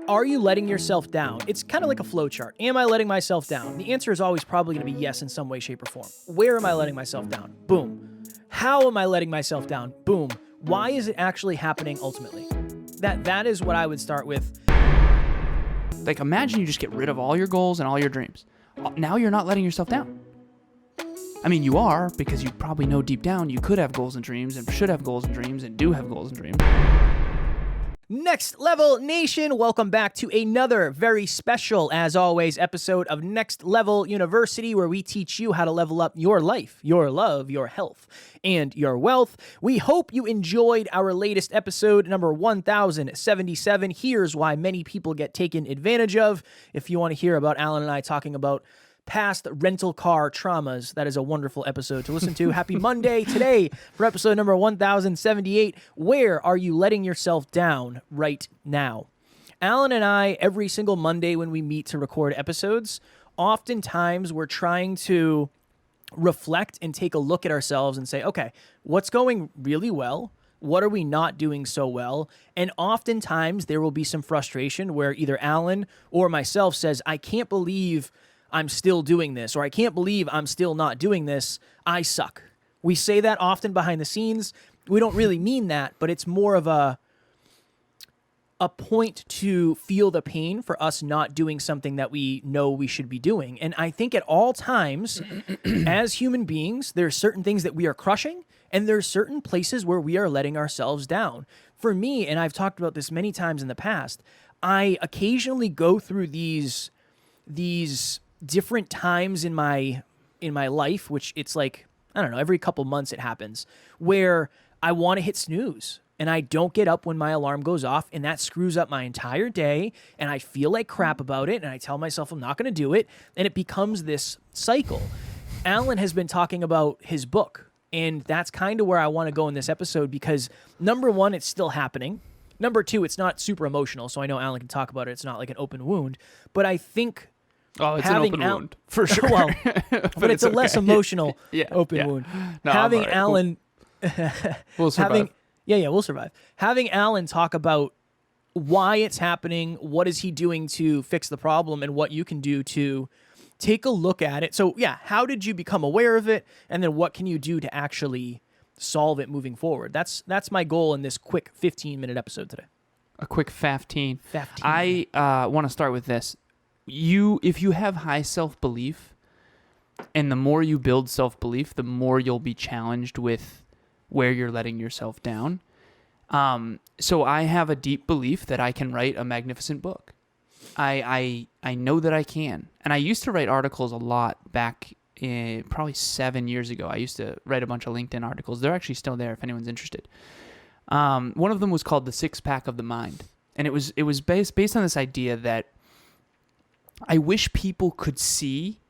Are you letting yourself down? It's kind of like a flow chart. Am I letting myself down? The answer is always probably going to be yes in some way, shape, or form. Where am I letting myself down? Boom. How am I letting myself down? Boom. Why is it actually happening ultimately? That is what I would start with. Like, imagine you just get rid of all your goals and all your dreams. Now you're not letting yourself down. I mean, you are, because you probably know deep down you could have goals and dreams and should have goals and dreams and do have goals and dreams. Next Level Nation, welcome back to another very special, as always, episode of Next Level University, where we teach you how to level up your life, your love, your health, and your wealth. We hope you enjoyed our latest episode, number 1077. Here's why many people get taken advantage of. If you want to hear about Alan and I talking about past rental car traumas, that is a wonderful episode to listen to. Happy Monday today for episode number 1078. Where are you letting yourself down right now? Alan and I, every single Monday when we meet to record episodes, oftentimes we're trying to reflect and take a look at ourselves and say, okay, what's going really well? What are we not doing so well? And oftentimes there will be some frustration where either Alan or myself says, I can't believe I'm still doing this, or I can't believe I'm still not doing this. I suck. We say that often behind the scenes. We don't really mean that, but it's more of a point to feel the pain for us not doing something that we know we should be doing. And I think at all times, as human beings, there are certain things that we are crushing, and there's certain places where we are letting ourselves down. For me, and I've talked about this many times in the past, I occasionally go through these different times in my life, which it's like, I don't know, every couple months it happens, where I want to hit snooze and I don't get up when my alarm goes off, and that screws up my entire day, and I feel like crap about it, and I tell myself I'm not going to do it, and it becomes this cycle. Alan has been talking about his book, and that's kind of where I want to go in this episode, because number one, it's still happening. Number two, it's not super emotional, so I know Alan can talk about it. It's not like an open wound, but I think it's an open wound, for sure. Well, but it's a less emotional open wound. No, having Alan... We'll survive. We'll survive. Having Alan talk about why it's happening, what is he doing to fix the problem, and what you can do to take a look at it. So, how did you become aware of it, and then what can you do to actually solve it moving forward? That's my goal in this quick 15-minute episode today. A quick 15. I want to start with this. If you have high self-belief, and the more you build self-belief, the more you'll be challenged with where you're letting yourself down. So I have a deep belief that I can write a magnificent book. I know that I can. And I used to write articles a lot back probably 7 years ago. I used to write a bunch of LinkedIn articles. They're actually still there if anyone's interested. One of them was called The Six Pack of the Mind. And it was based on this idea that I wish people could see,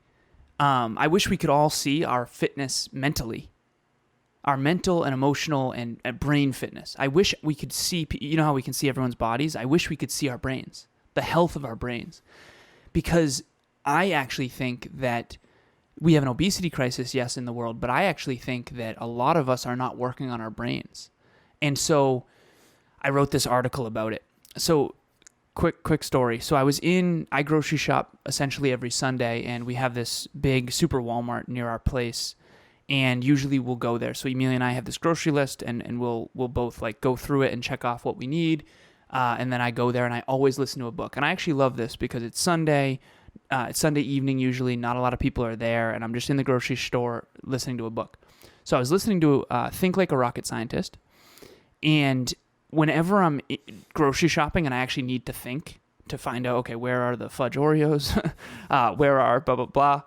I wish we could all see our fitness mentally, our mental and emotional and brain fitness. I wish we could see, you know how we can see everyone's bodies? I wish we could see our brains, the health of our brains. Because I actually think that we have an obesity crisis, yes, in the world, but I actually think that a lot of us are not working on our brains. And so I wrote this article about it. So quick story. So I grocery shop essentially every Sunday, and we have this big super Walmart near our place, and usually we'll go there. So Emilia and I have this grocery list, and we'll both like go through it and check off what we need, and then I go there and I always listen to a book. And I actually love this because it's Sunday evening usually, not a lot of people are there, and I'm just in the grocery store listening to a book. So I was listening to Think Like a Rocket Scientist, and whenever I'm grocery shopping and I actually need to think to find out, okay, where are the fudge Oreos? Where are blah, blah, blah.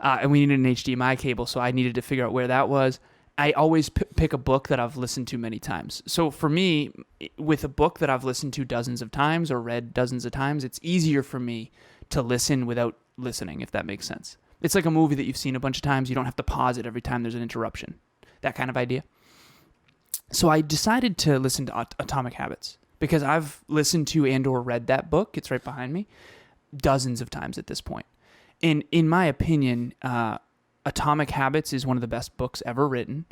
And we needed an HDMI cable, so I needed to figure out where that was. I always pick a book that I've listened to many times. So for me, with a book that I've listened to dozens of times or read dozens of times, it's easier for me to listen without listening, if that makes sense. It's like a movie that you've seen a bunch of times. You don't have to pause it every time there's an interruption. That kind of idea. So I decided to listen to Atomic Habits because I've listened to and or read that book. It's right behind me dozens of times at this point. And in my opinion, Atomic Habits is one of the best books ever written.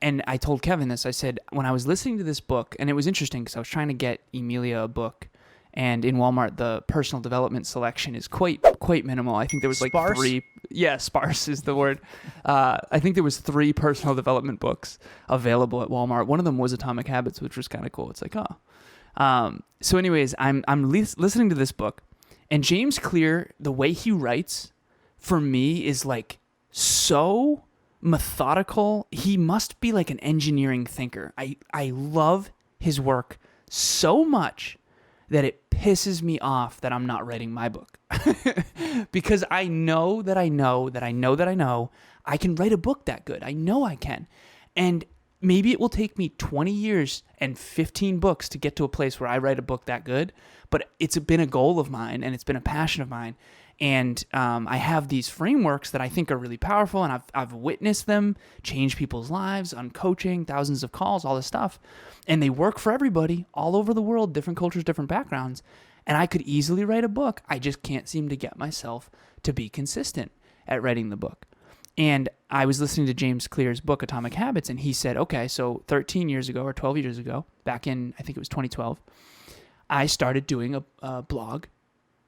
And I told Kevin this. I said, when I was listening to this book, and it was interesting because I was trying to get Emilia a book, And in Walmart, the personal development selection is quite minimal. I think there was like Sparse? 3. Yeah, sparse is the word. I think there was 3 personal development books available at Walmart. One of them was Atomic Habits, which was kind of cool. It's like, oh. So anyways, I'm listening to this book, and James Clear, the way he writes, for me, is like so methodical. He must be like an engineering thinker. I love his work so much that it pisses me off that I'm not writing my book. Because I know that I know that I know that I know I can write a book that good. I know I can. And maybe it will take me 20 years and 15 books to get to a place where I write a book that good, but it's been a goal of mine and it's been a passion of mine. And I have these frameworks that I think are really powerful, and I've witnessed them change people's lives on coaching, thousands of calls, all this stuff. And they work for everybody all over the world, different cultures, different backgrounds. And I could easily write a book. I just can't seem to get myself to be consistent at writing the book. And I was listening to James Clear's book, Atomic Habits, and he said, okay, so 13 years ago or 12 years ago, back in, I think it was 2012, I started doing a blog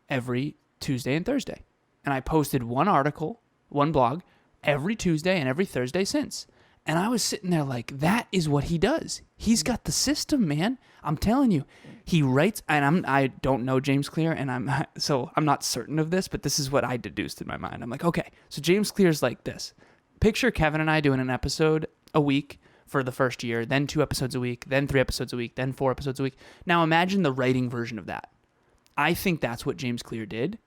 every Tuesday and Thursday. And I posted one article, one blog, every Tuesday and every Thursday since. And I was sitting there like, that is what he does. He's got the system, man. I'm telling you. He writes, and I don't know James Clear, and I'm not certain of this, but this is what I deduced in my mind. I'm like, okay, so James Clear's like this. Picture Kevin and I doing an episode a week for the first year, then 2 episodes a week, then 3 episodes a week, then 4 episodes a week. Now imagine the writing version of that. I think that's what James Clear did.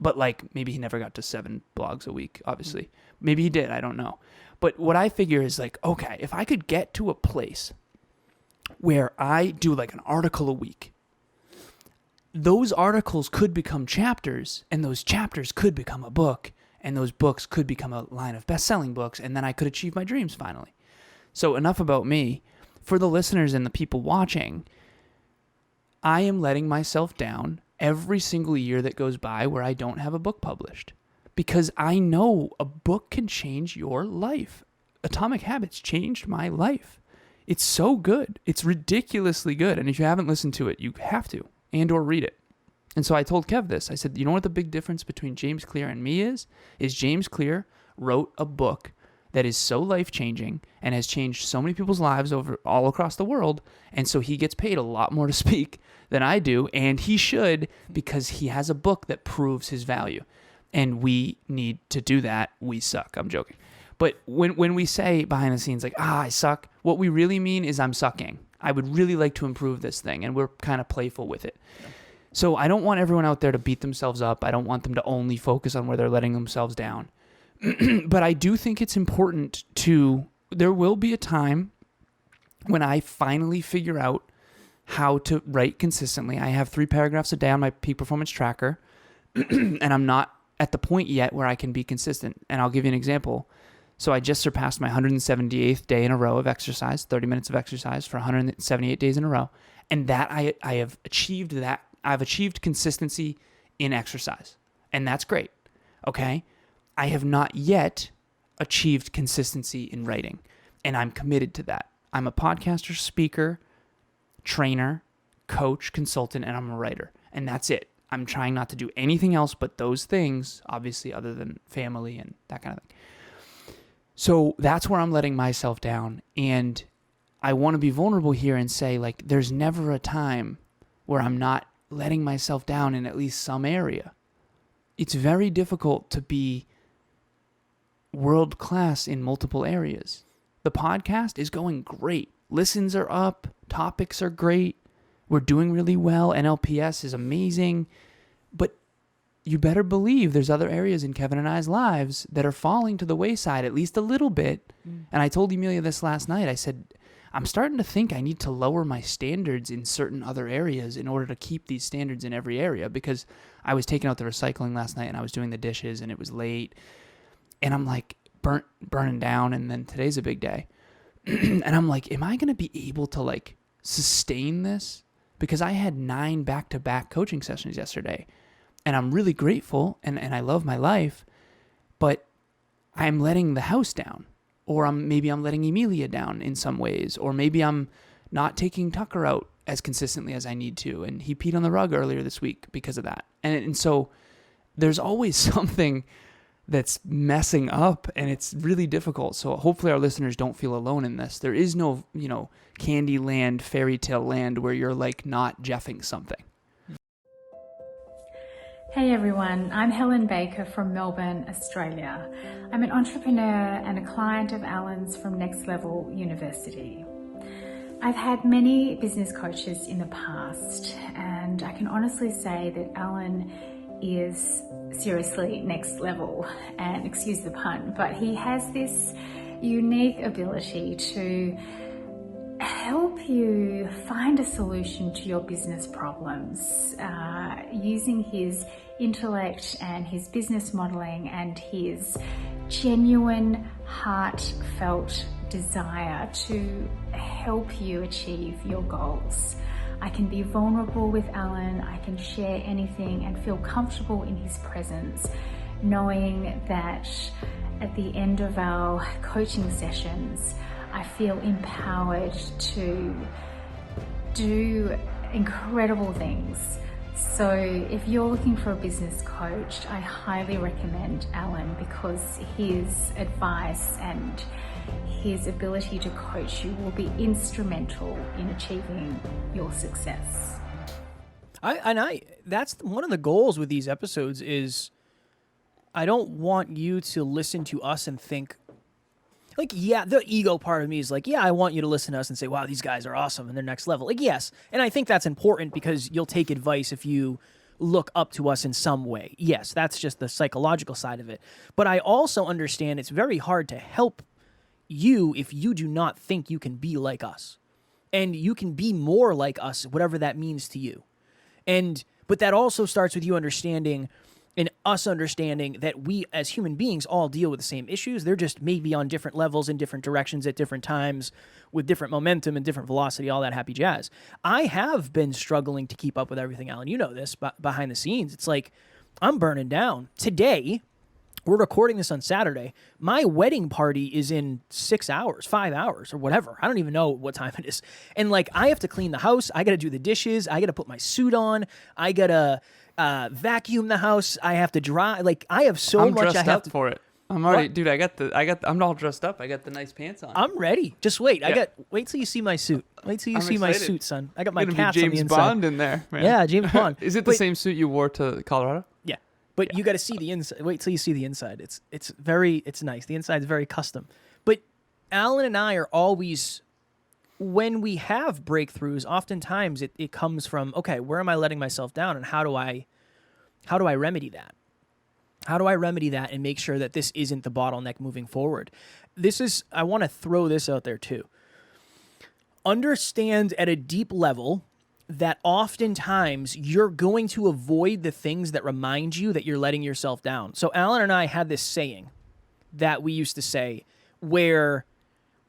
But like maybe he never got to 7 blogs a week, obviously. Maybe he did, I don't know. But what I figure is like, okay, if I could get to a place where I do like an article a week, those articles could become chapters, and those chapters could become a book, and those books could become a line of best-selling books, and then I could achieve my dreams finally. So enough about me. For the listeners and the people watching, I am letting myself down every single year that goes by where I don't have a book published, because I know a book can change your life. Atomic Habits changed my life. It's so good. It's ridiculously good. And if you haven't listened to it, you have to, and or read it. And so I told Kev this. I said, you know what the big difference between James Clear and me is James Clear wrote a book that is so life-changing and has changed so many people's lives all across the world, and so he gets paid a lot more to speak than I do, and he should, because he has a book that proves his value. And we need to do that. We suck. I'm joking. But when we say behind the scenes, like, I suck, what we really mean is I'm sucking. I would really like to improve this thing, and we're kind of playful with it. Yeah. So I don't want everyone out there to beat themselves up. I don't want them to only focus on where they're letting themselves down. But I do think it's important there will be a time when I finally figure out how to write consistently. I have 3 paragraphs a day on my peak performance tracker, and I'm not at the point yet where I can be consistent. And I'll give you an example. So I just surpassed my 178th day in a row of exercise, 30 minutes of exercise for 178 days in a row. And that I have achieved that. I've achieved consistency in exercise. And that's great. Okay? I have not yet achieved consistency in writing. And I'm committed to that. I'm a podcaster, speaker, trainer, coach, consultant, and I'm a writer. And that's it. I'm trying not to do anything else but those things, obviously, other than family and that kind of thing. So that's where I'm letting myself down. And I want to be vulnerable here and say, like, there's never a time where I'm not letting myself down in at least some area. It's very difficult to be world class in multiple areas. The podcast is going great. Listens are up. Topics are great. We're doing really well. NLPS is amazing. But you better believe there's other areas in Kevin and I's lives that are falling to the wayside at least a little bit. And I told Emilia this last night. I said, I'm starting to think I need to lower my standards in certain other areas in order to keep these standards in every area, because I was taking out the recycling last night and I was doing the dishes and it was late. And I'm like burning down, and then today's a big day. And I'm like, am I going to be able to like sustain this? Because I had 9 back-to-back coaching sessions yesterday, and I'm really grateful and I love my life, but I'm letting the house down, or maybe I'm letting Emilia down in some ways, or maybe I'm not taking Tucker out as consistently as I need to. And he peed on the rug earlier this week because of that. And so there's always something that's messing up, and it's really difficult. So hopefully our listeners don't feel alone in this. There is no, candy land, fairy tale land where you're like not jeffing something. Hey everyone, I'm Helen Baker from Melbourne, Australia. I'm an entrepreneur and a client of Alan's from Next Level University. I've had many business coaches in the past, and I can honestly say that Alan is seriously next level, and excuse the pun, but he has this unique ability to help you find a solution to your business problems using his intellect and his business modeling and his genuine, heartfelt desire to help you achieve your goals. I can be vulnerable with Alan, I can share anything and feel comfortable in his presence, knowing that at the end of our coaching sessions, I feel empowered to do incredible things. So if you're looking for a business coach, I highly recommend Alan, because his advice and his ability to coach you will be instrumental in achieving your success. That's one of the goals with these episodes is I don't want you to listen to us and think, like, yeah, the ego part of me is like, yeah, I want you to listen to us and say, wow, these guys are awesome and they're next level. Like, yes. And I think that's important because you'll take advice if you look up to us in some way. Yes, that's just the psychological side of it. But I also understand it's very hard to help you if you do not think you can be like us. And you can be more like us, whatever that means to you. But that also starts with you understanding and us understanding that we as human beings all deal with the same issues. They're just maybe on different levels in different directions at different times with different momentum and different velocity, all that happy jazz. I have been struggling to keep up with everything, Alan. You know this, behind the scenes. It's like I'm burning down. Today, we're recording this on Saturday. My wedding party is in 6 hours, 5 hours, or whatever. I don't even know what time it is. And like, I have to clean the house. I got to do the dishes. I got to put my suit on. I got to vacuum the house. I have to dry. Like, I have so I'm much. dressed I have up to for it. I'm already, what? dude. I'm all dressed up. I got the nice pants on. I'm ready. Just wait. Yeah. Wait till you see my suit. Wait till you see my excited. suit, son. I got my Gonna cats be on the James inside. Bond in there, man. Yeah, James Bond. Is it the same suit you wore to Colorado? Yeah, but you got to see the inside. Wait till you see the inside. It's nice. The inside is very custom. But Alan and I are always, when we have breakthroughs, oftentimes it comes from, okay, where am I letting myself down, and how do I remedy that? How do I remedy that and make sure that this isn't the bottleneck moving forward? I want to throw this out there too. Understand at a deep level that oftentimes you're going to avoid the things that remind you that you're letting yourself down. So Alan and I had this saying that we used to say where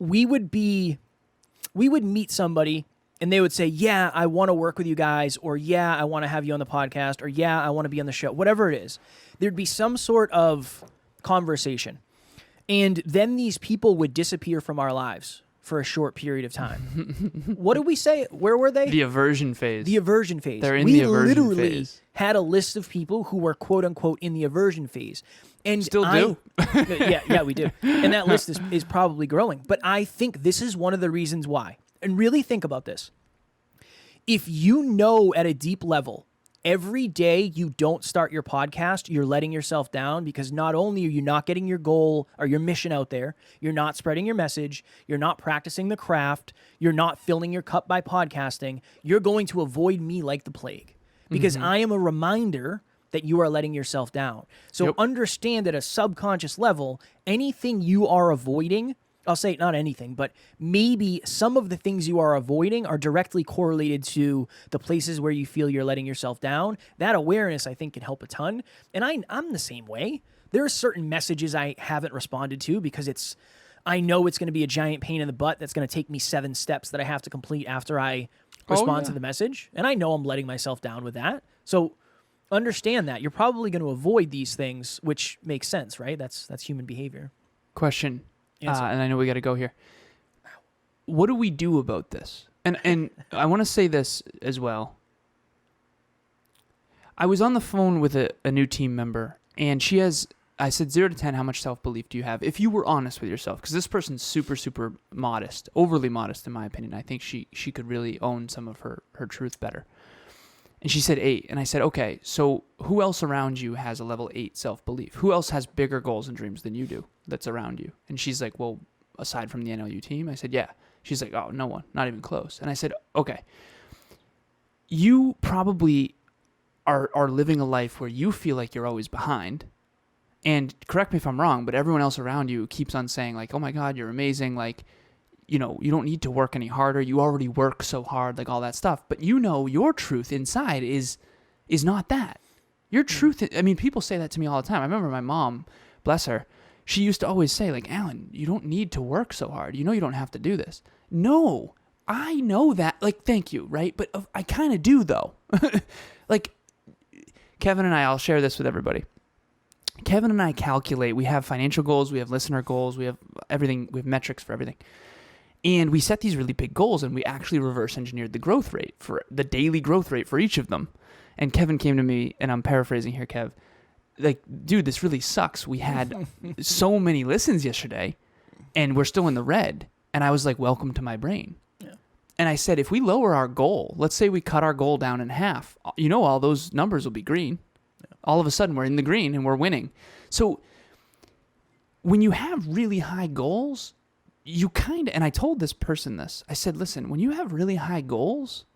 we would meet somebody and they would say, yeah, I want to work with you guys, or yeah, I want to have you on the podcast, or yeah, I want to be on the show, whatever it is. There'd be some sort of conversation. And then these people would disappear from our lives for a short period of time. What did we say? Where were they? The aversion phase. The aversion phase. They're in the aversion phase. We literally had a list of people who were quote unquote in the aversion phase. And still do. yeah, we do. And that list is probably growing. But I think this is one of the reasons why. And really think about this. If you know at a deep level, every day you don't start your podcast, you're letting yourself down, because not only are you not getting your goal or your mission out there, you're not spreading your message, you're not practicing the craft, you're not filling your cup by podcasting, you're going to avoid me like the plague, because I am a reminder that you are letting yourself down. So understand at a subconscious level, anything you are avoiding, I'll say not anything, but maybe some of the things you are avoiding are directly correlated to the places where you feel you're letting yourself down. That awareness, I think, can help a ton. And I'm the same way. There are certain messages I haven't responded to because I know it's going to be a giant pain in the butt that's going to take me 7 steps that I have to complete after I respond to the message. And I know I'm letting myself down with that. So understand that. You're probably going to avoid these things, which makes sense, right? That's human behavior. Question. And I know we got to go here. What do we do about this? And I want to say this as well. I was on the phone with a new team member, and I said 0 to 10, how much self-belief do you have? If you were honest with yourself, because this person's super, super modest, overly modest in my opinion. I think she could really own some of her truth better. And she said 8. And I said, okay, so who else around you has a level 8 self-belief? Who else has bigger goals and dreams than you do that's around you? And she's like, well, aside from the NLU team? I said, yeah. She's like, oh, no one, not even close. And I said, okay, you probably are living a life where you feel like you're always behind. And correct me if I'm wrong, but everyone else around you keeps on saying like, oh my God, you're amazing. Like, you know, you don't need to work any harder. You already work so hard, like all that stuff. But you know, your truth inside is not that. Your truth, I mean, people say that to me all the time. I remember my mom, bless her, she used to always say like, Alan, you don't need to work so hard. You know, you don't have to do this. No, I know that. Like, thank you, right? But I kind of do though. Like, Kevin and I'll share this with everybody. Kevin and I calculate, we have financial goals, we have listener goals, we have everything, we have metrics for everything. And we set these really big goals, and we actually reverse engineered the growth rate for the daily growth rate for each of them. And Kevin came to me, and I'm paraphrasing here, Kev, like, dude, this really sucks. We had so many listens yesterday, and we're still in the red. And I was like, welcome to my brain. Yeah. And I said, if we lower our goal, let's say we cut our goal down in half, you know, all those numbers will be green. Yeah. All of a sudden, we're in the green, and we're winning. So when you have really high goals, you kind of, and I told this person this, I said, listen, when you have really high goals,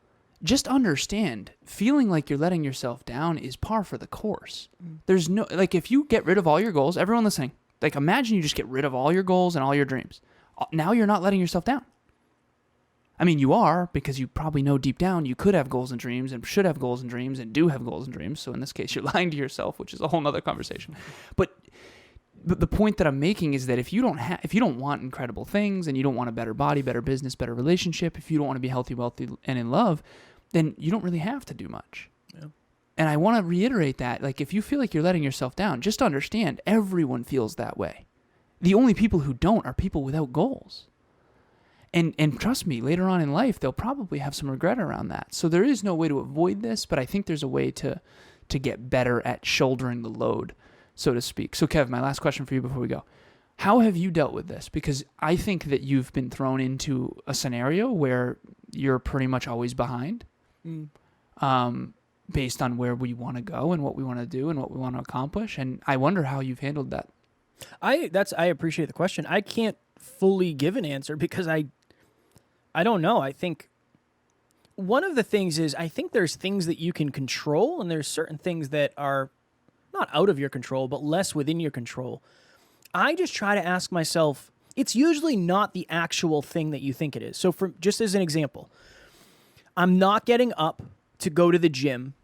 just understand, feeling like you're letting yourself down is par for the course. There's no, like, if you get rid of all your goals, everyone listening, like, imagine you just get rid of all your goals and all your dreams. Now you're not letting yourself down. I mean, you are, because you probably know deep down you could have goals and dreams and should have goals and dreams and do have goals and dreams. So in this case, you're lying to yourself, which is a whole nother conversation. But the point that I'm making is that if you don't want incredible things, and you don't want a better body, better business, better relationship, if you don't want to be healthy, wealthy, and in love, then you don't really have to do much. Yeah. And I want to reiterate that, like, if you feel like you're letting yourself down, just understand everyone feels that way. The only people who don't are people without goals. And trust me, later on in life, they'll probably have some regret around that. So there is no way to avoid this, but I think there's a way to get better at shouldering the load, so to speak. So Kev, my last question for you before we go. How have you dealt with this? Because I think that you've been thrown into a scenario where you're pretty much always behind, based on where we want to go and what we want to do and what we want to accomplish. And I wonder how you've handled that. I appreciate the question. I can't fully give an answer because I don't know. I think one of the things is, I think there's things that you can control, and there's certain things that are not out of your control, but less within your control. I just try to ask myself, it's usually not the actual thing that you think it is. So just as an example, I'm not getting up to go to the gym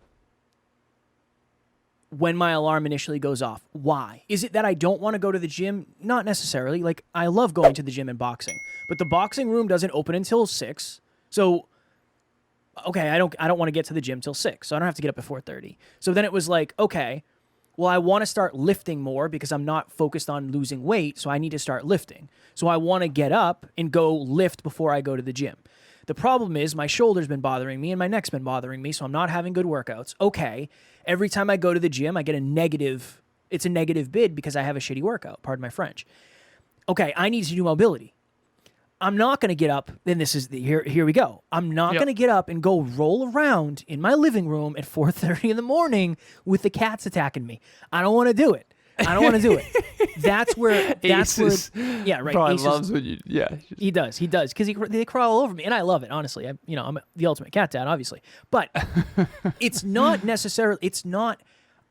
when my alarm initially goes off. Why? Is it that I don't want to go to the gym? Not necessarily. Like, I love going to the gym and boxing, but the boxing room doesn't open until 6. So, okay, I don't want to get to the gym till 6, so I don't have to get up at 4:30. So then it was like, okay, well, I want to start lifting more because I'm not focused on losing weight, so I need to start lifting. So I want to get up and go lift before I go to the gym. The problem is my shoulder's been bothering me and my neck's been bothering me, so I'm not having good workouts. Okay, every time I go to the gym, I get it's a negative bid because I have a shitty workout, pardon my French. Okay, I need to do mobility. I'm not going to get up, then here we go. I'm not going to get up and go roll around in my living room at 4:30 in the morning with the cats attacking me. I don't want to do it. That's where, yeah, right. Probably Ace loves when you, yeah. He does, because they crawl all over me, and I love it, honestly. I'm the ultimate cat dad, obviously. But it's not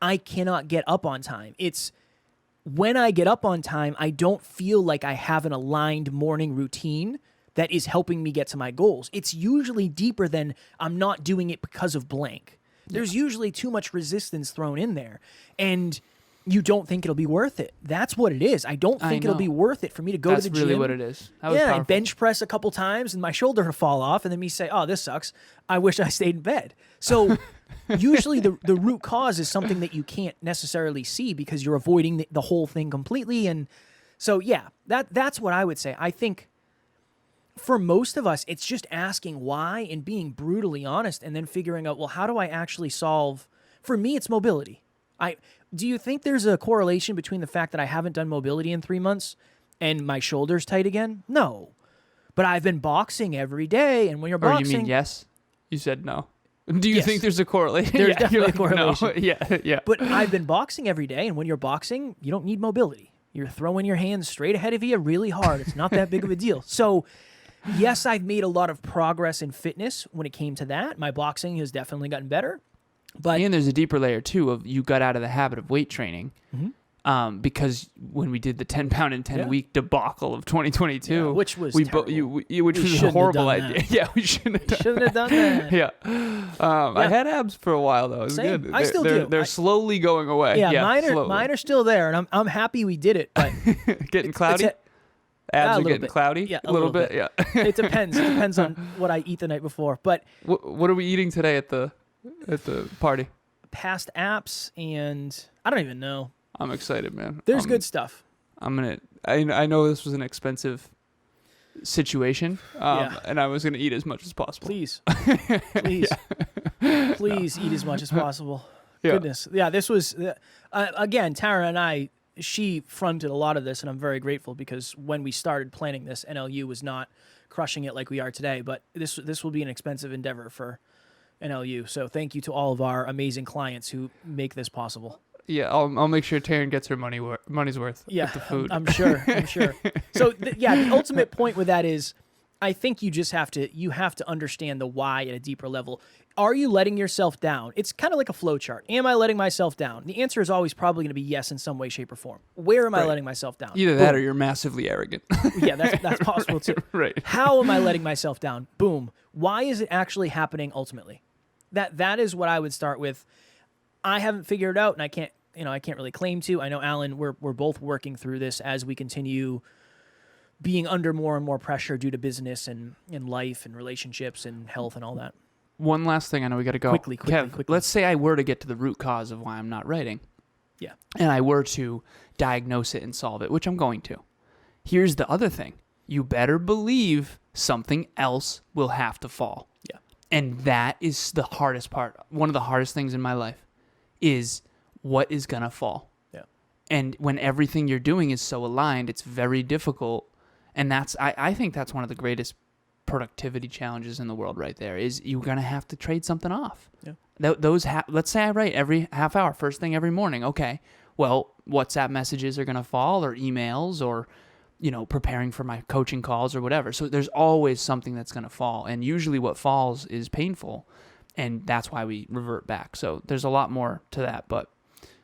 I cannot get up on time. It's when I get up on time, I don't feel like I have an aligned morning routine that is helping me get to my goals. It's usually deeper than I'm not doing it because of blank. There's usually too much resistance thrown in there, and you don't think it'll be worth it. That's what it is. I don't think it'll be worth it for me to go to the gym. That's really what it is. And bench press a couple times and my shoulder will fall off, and then me say, oh, this sucks. I wish I stayed in bed. So usually the root cause is something that you can't necessarily see because you're avoiding the whole thing completely. And so, yeah, that's what I would say. I think for most of us, it's just asking why and being brutally honest and then figuring out, well, how do I actually solve? For me, it's mobility. Do you think there's a correlation between the fact that I haven't done mobility in 3 months and my shoulder's tight again? No. But I've been boxing every day, and when you're boxing... Or you mean yes? You said no. Do you Yes. think there's a correlation? There's Yeah, definitely you're a correlation. No. Yeah, yeah. But I've been boxing every day, and when you're boxing, you don't need mobility. You're throwing your hands straight ahead of you really hard. It's not that big of a deal. So, yes, I've made a lot of progress in fitness when it came to that. My boxing has definitely gotten better. But And there's a deeper layer, too, of you got out of the habit of weight training. Because when we did the 10-pound in 10-week debacle of 2022, which was which terrible. was We a shouldn't have horrible done idea. that. Yeah, we shouldn't have done that. Yeah. I had abs for a while though. It was Same. good. I still do. They're slowly going away. Yeah, slowly. mine are still there, and I'm happy we did it. But getting cloudy. it's Abs a are little getting bit. cloudy. Yeah, a little bit. Yeah. it depends. It depends on what I eat the night before. But What are we eating today at the party? past apps, and I don't even know. I'm excited, man. There's good stuff. I know this was an expensive situation, and I was gonna eat as much as possible. Please, please, please eat as much as possible. Yeah. Goodness, yeah. This was again, Tara and I. She fronted a lot of this, and I'm very grateful because when we started planning this, NLU was not crushing it like we are today. But this will be an expensive endeavor for NLU. So thank you to all of our amazing clients who make this possible. Yeah, I'll make sure Taryn gets her money's worth Yeah, with the food. I'm sure. So the ultimate point with that is, I think you just have to understand the why at a deeper level. Are you letting yourself down? It's kind of like a flow chart. Am I letting myself down? The answer is always probably going to be yes in some way, shape, or form. Where am I letting myself down? Either that or you're massively arrogant. Yeah, that's possible too. Right. How am I letting myself down? Boom. Why is it actually happening ultimately? That is what I would start with. I haven't figured it out, and I can't really claim to. I know, Alan, we're both working through this as we continue being under more and more pressure due to business and life and relationships and health and all that. One last thing, I know we got to go. Quickly. Let's say I were to get to the root cause of why I'm not writing. Yeah. And I were to diagnose it and solve it, which I'm going to. Here's the other thing. You better believe something else will have to fall. Yeah. And that is the hardest part. One of the hardest things in my life is what is going to fall. Yeah. And when everything you're doing is so aligned, it's very difficult. And I think that's one of the greatest productivity challenges in the world right there, is you're going to have to trade something off. Yeah. Let's say I write every half hour, first thing every morning. Okay, well, WhatsApp messages are going to fall, or emails, or, preparing for my coaching calls or whatever. So there's always something that's going to fall. And usually what falls is painful. And that's why we revert back. So there's a lot more to that, but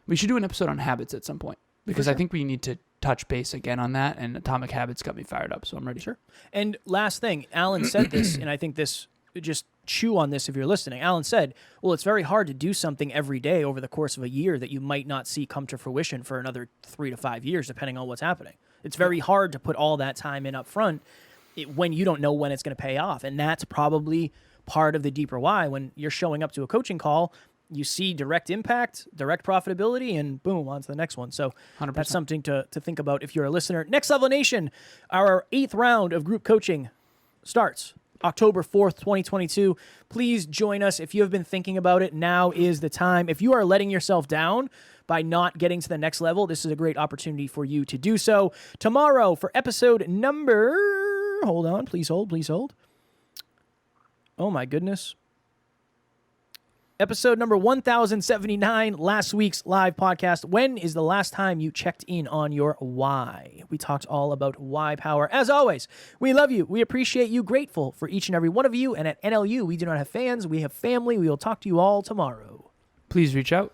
we should do an episode on habits at some point, because I think we need to touch base again on that, and Atomic Habits got me fired up, so I'm ready. Sure. And last thing, Alan said this, and I think this, just chew on this if you're listening. Alan said, well, it's very hard to do something every day over the course of a year that you might not see come to fruition for another 3 to 5 years, depending on what's happening. It's very hard to put all that time in up front when you don't know when it's going to pay off. And that's probably part of the deeper why. When you're showing up to a coaching call, you see direct impact, direct profitability, and boom, on to the next one. So 100%. That's something to think about if you're a listener. Next Level Nation, our 8th round of group coaching starts October 4th, 2022. Please join us. If you have been thinking about it, now is the time. If you are letting yourself down by not getting to the next level, this is a great opportunity for you to do so. Tomorrow for episode number... Hold on. Please hold. Oh, my goodness. Episode number 1079, last week's live podcast. When is the last time you checked in on your why? We talked all about why power. As always, we love you. We appreciate you. Grateful for each and every one of you. And at NLU, we do not have fans. We have family. We will talk to you all tomorrow. Please reach out.